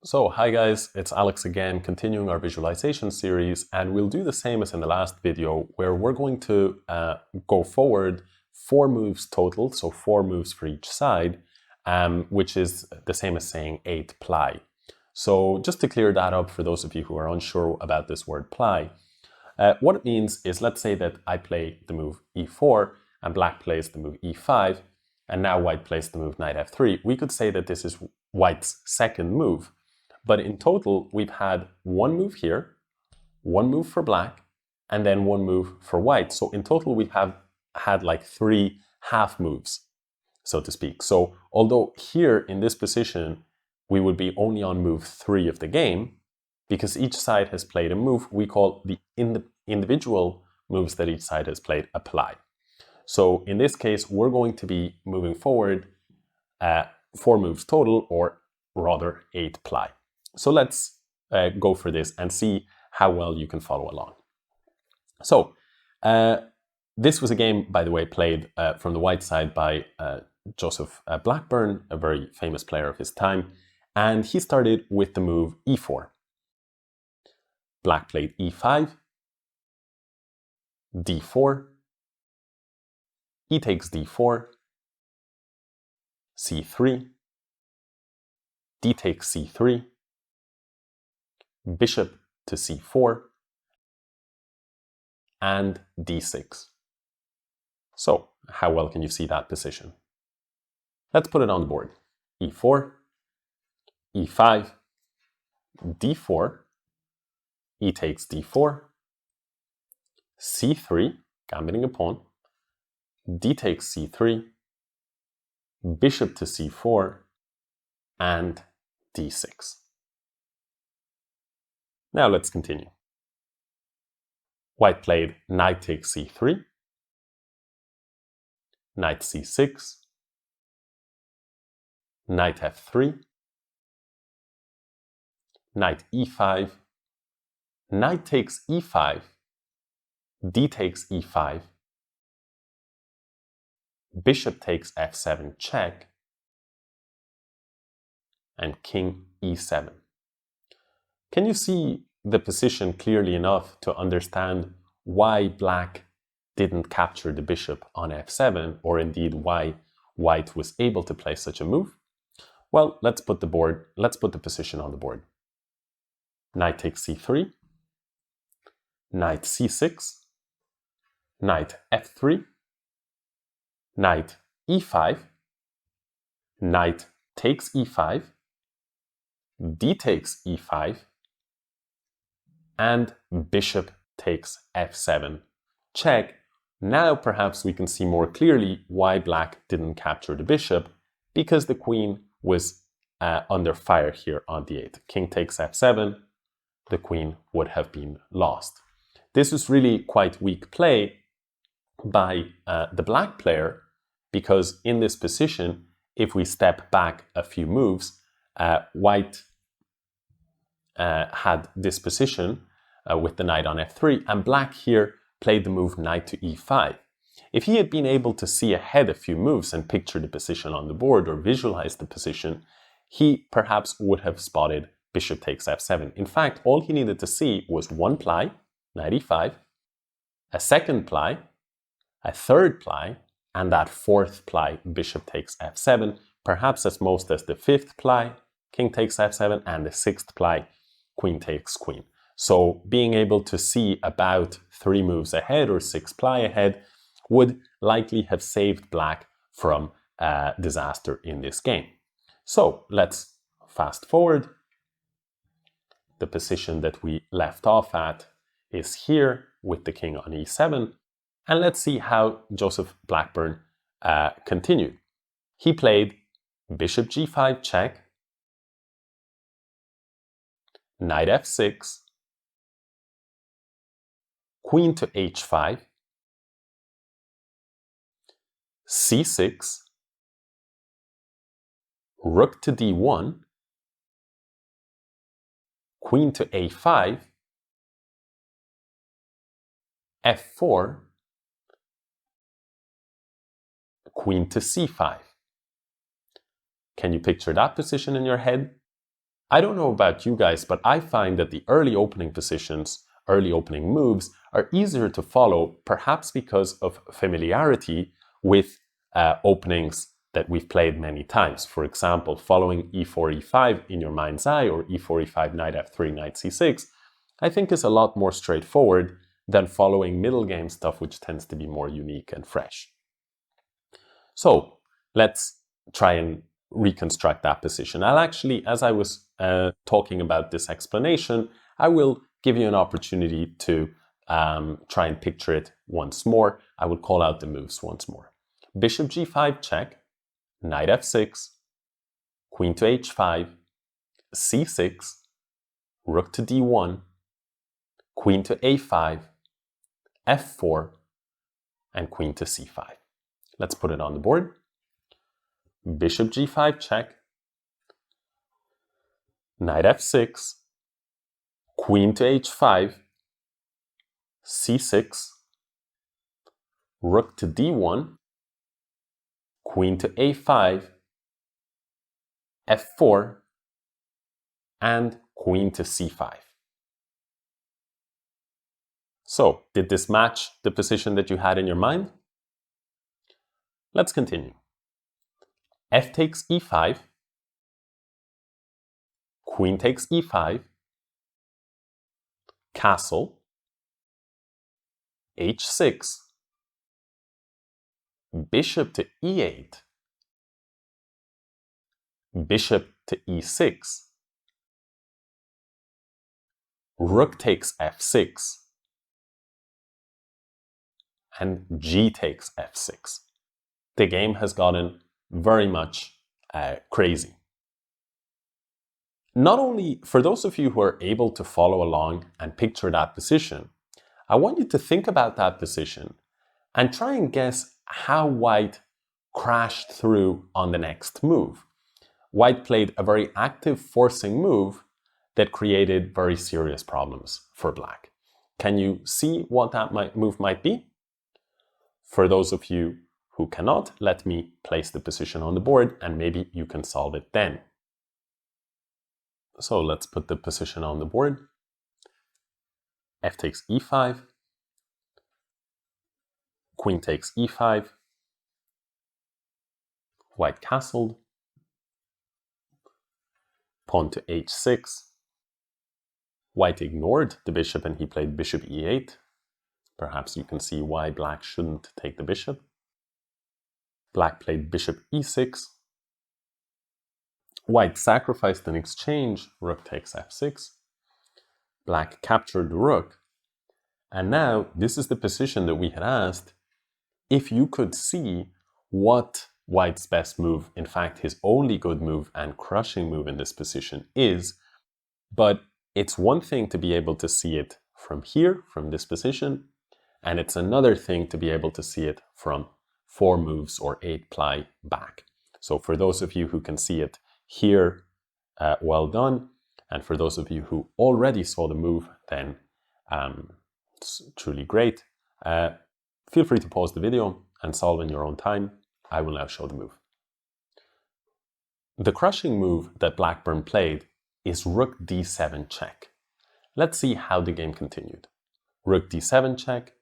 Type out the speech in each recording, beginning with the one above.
So, hi guys, it's Alex again, continuing our visualization series, and we'll do the same as in the last video, where we're going to go forward 4 moves total, so 4 moves for each side, which is the same as saying 8 ply. So just to clear that up for those of you who are unsure about this word ply, what it means is, let's say that I play the move e4 and black plays the move e5, and now white plays the move knight f3. We could say that this is white's second move. But in total, we've had 1 move here, 1 move for black, and then 1 move for white. So in total, we have had like 3 half moves, so to speak. So although here in this position, we would be only on move 3 of the game, because each side has played a move, we call the individual moves that each side has played a ply. So in this case, we're going to be moving forward 4 moves total, or rather 8 ply. So let's go for this and see how well you can follow along. So this was a game, by the way, played from the white side by Joseph Blackburne, a very famous player of his time. And he started with the move e4. Black played e5, d4, e takes d4, c3, d takes c3, bishop to c4, and d6. So, how well can you see that position? Let's put it on the board. e4, e5, d4, e takes d4, c3, gambiting a pawn, d takes c3, bishop to c4, and d6. Now let's continue. White played knight takes c3, knight c6, knight f3, knight e5, knight takes e5, d takes e5, bishop takes f7 check, and king e7. Can you see the position clearly enough to understand why black didn't capture the bishop on f7, or indeed why white was able to play such a move? Well, let's put the position on the board. Knight takes c3, knight c6, knight f3, knight e5, knight takes e5, d takes e5, and bishop takes f7 check. Now perhaps we can see more clearly why black didn't capture the bishop, because the queen was under fire here on d8. King takes f7, the queen would have been lost. This is really quite weak play by the black player, because in this position, if we step back a few moves, white had this position with the knight on f3, and black here played the move knight to e5. If he had been able to see ahead a few moves and picture the position on the board, or visualize the position, he perhaps would have spotted bishop takes f7. In fact, all he needed to see was 1 ply, knight e5, a 2nd ply, a 3rd ply, and that 4th ply, bishop takes f7, perhaps as most as the 5th ply, king takes f7, and the 6th ply, queen takes queen. So being able to see about 3 moves ahead or 6 ply ahead would likely have saved black from disaster in this game. So let's fast forward. The position that we left off at is here with the king on e7. And let's see how Joseph Blackburne continued. He played bishop g5 check, knight f6, queen to h5, c6, rook to d1, queen to a5, f4, queen to c5. Can you picture that position in your head? I don't know about you guys, but I find that the early opening positions, early opening moves are easier to follow, perhaps because of familiarity with openings that we've played many times. For example, following e4, e5 in your mind's eye, or e4, e5, knight f3, knight c6, I think is a lot more straightforward than following middle game stuff, which tends to be more unique and fresh. So let's try and reconstruct that position. I'll actually, as I was talking about this explanation, I will give you an opportunity to try and picture it once more. I will call out the moves once more. Bishop g5 check, knight f6, queen to h5, c6, rook to d1, queen to a5, f4, and queen to c5. Let's put it on the board. Bishop g5 check, knight f6, queen to h5, c6, rook to d1, queen to a5, f4, and queen to c5. So, did this match the position that you had in your mind? Let's continue. F takes e5, queen takes e5, castle, h6, bishop to e8, bishop to e6, rook takes f6, and g takes f6. The game has gotten very much crazy. Not only for those of you who are able to follow along and picture that position, I want you to think about that position and try and guess how white crashed through on the next move. White played a very active forcing move that created very serious problems for black. Can you see what that move might be? For those of you who cannot, let me place the position on the board and maybe you can solve it then. So let's put the position on the board. F takes e5, queen takes e5, white castled, pawn to h6, white ignored the bishop and he played bishop e8. Perhaps you can see why black shouldn't take the bishop. Black played bishop e6. White sacrificed an exchange, rook takes f6. Black captured the rook. And now this is the position that we had asked if you could see what white's best move, in fact his only good move and crushing move in this position is. But it's one thing to be able to see it from here, from this position, and it's another thing to be able to see it from 4 moves or 8 ply back. So for those of you who can see it here, well done. And for those of you who already saw the move, then it's truly great. Feel free to pause the video and solve in your own time. I will now show the move. The crushing move that Blackburne played is rook d7 check. Let's see how the game continued. Rook d7 check,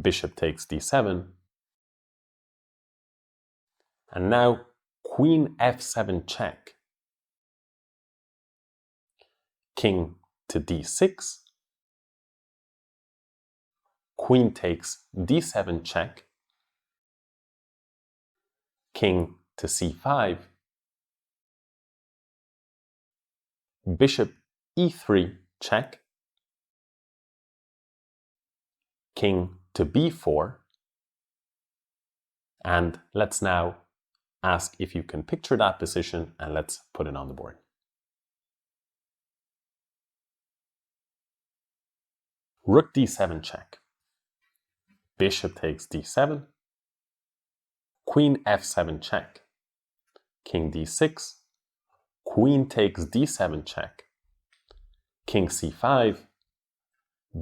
bishop takes d7, and now queen f7 check, king to d6, queen takes d7 check, king to c5, bishop e3 check, king to b4, and let's now ask if you can picture that position and let's put it on the board. Rook d7 check, bishop takes d7, queen f7 check, king d6, queen takes d7 check, king c5,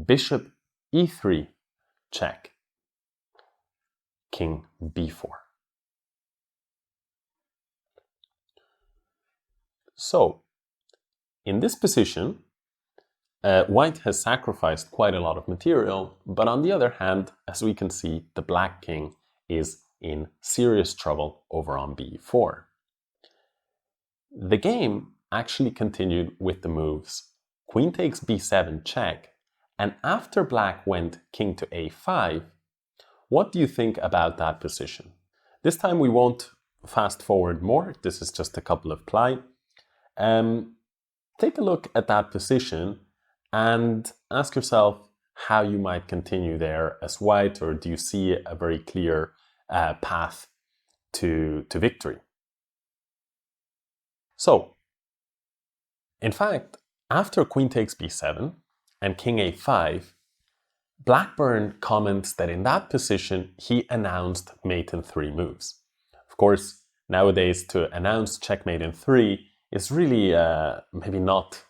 bishop e3 check, king b4. So, in this position, white has sacrificed quite a lot of material, but on the other hand, as we can see, the black king is in serious trouble over on b4. The game actually continued with the moves queen takes b7 check, and after black went king to a5, what do you think about that position? This time we won't fast forward more, this is just a couple of ply. Take a look at that position and ask yourself how you might continue there as white, or do you see a very clear path to victory? So, in fact, after queen takes b7 and king a5, Blackburne comments that in that position he announced mate in 3 moves. Of course, nowadays to announce checkmate in 3 is really maybe not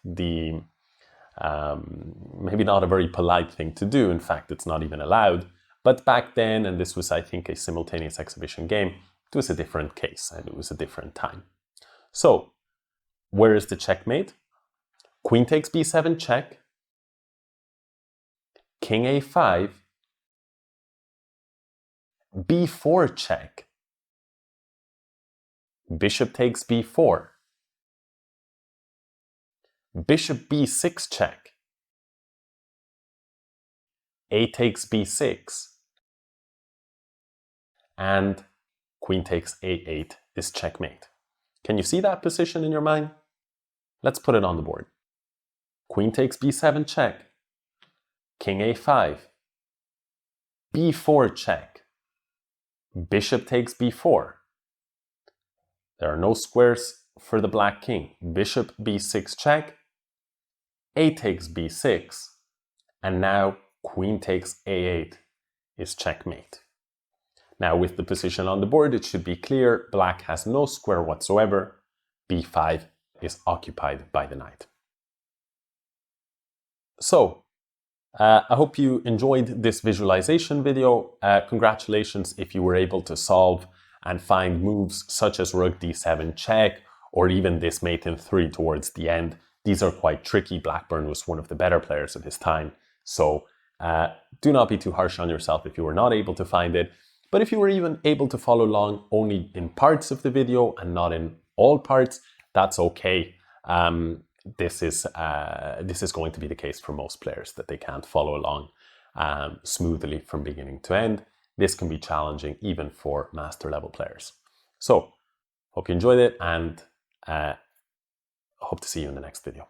a very polite thing to do. In fact, it's not even allowed. But back then, and this was, I think, a simultaneous exhibition game, it was a different case and it was a different time. So, where is the checkmate? Queen takes b7 check, king a5, b4 check, bishop takes b4, bishop b6 check, a takes b6, and queen takes a8 is checkmate. Can you see that position in your mind? Let's put it on the board. Queen takes b7 check, king a5, b4 check, bishop takes b4. There are no squares for the black king. Bishop b6 check, a takes b6, and now queen takes a8 is checkmate. Now with the position on the board, it should be clear black has no square whatsoever. b5 is occupied by the knight. So, I hope you enjoyed this visualization video. Congratulations if you were able to solve and find moves such as rook d7 check, or even this mate in 3 towards the end. These are quite tricky. Blackburne was one of the better players of his time. So do not be too harsh on yourself if you were not able to find it. But if you were even able to follow along only in parts of the video and not in all parts, that's okay. This is going to be the case for most players, that they can't follow along smoothly from beginning to end. This can be challenging even for master level players. So, hope you enjoyed it, and hope to see you in the next video.